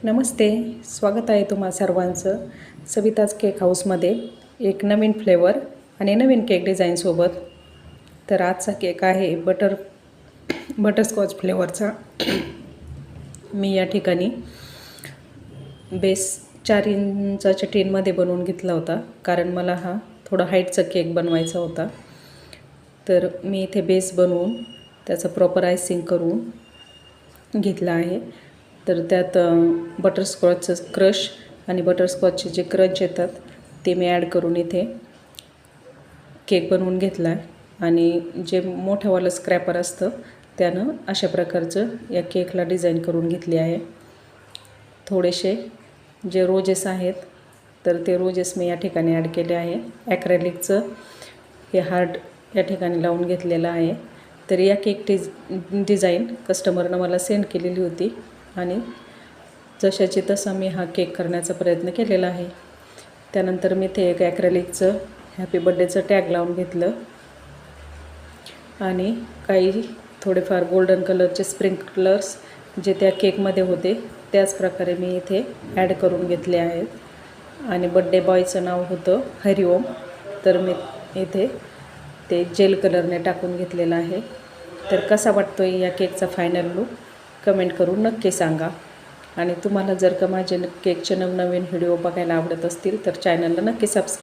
नमस्ते, स्वागत आहे तुम्हा सर्वांचं सविताज केक हाऊसमध्ये एक नवीन फ्लेवर आणि नवीन केक डिझाईनसोबत. तर आजचा केक आहे बटरस्कॉच फ्लेवरचा. मी या ठिकाणी बेस 4 इंचाच्या टीनमध्ये बनवून घेतला होता, कारण मला हा थोडा हाईटचा केक बनवायचा होता. तर मी इथे बेस बनवून त्याचं प्रॉपर आयसिंग करून घेतला आहे. तर त्यात बटरस्कॉचचं क्रश आणि बटरस्कॉचचे जे क्रंच येतात ते मी ॲड करून इथे केक बनवून घेतला आहे. आणि जे मोठंवालं स्क्रॅपर असतं त्यानं अशा प्रकारचं या केकला डिझाईन करून घेतली आहे. थोडेसे जे रोजेस आहेत तर ते रोजेस मी या ठिकाणी ॲड केले आहे. ॲक्रेलिकचं हे हार्ट या ठिकाणी लावून घेतलेलं आहे. तर या केक डिझाईन कस्टमरनं मला सेंड केलेली होती आणि जशाची तसा मी हा केक करण्याचा प्रयत्न केलेला आहे. त्यानंतर मी ते एक ॲक्रेलिकचं हॅपी बड्डेचं टॅग लावून घेतलं आणि काही थोडेफार गोल्डन कलरचे स्प्रिंकलर्स जे त्या केकमध्ये होते त्याच प्रकारे मी इथे ॲड करून घेतले आहेत. आणि बड्डे बॉयचं नाव होतं हरिओम. तर मी इथे ते जेल कलरने टाकून घेतलेलं आहे. तर कसा वाटतो आहे या केकचा फायनल लूक कमेंट करून नक्की सांगा. आणि तुम्हाला जर का माझे केकचे नवनवीन व्हिडिओ बघायला आवडत असतील तर चॅनलला नक्की सबस्क्राईब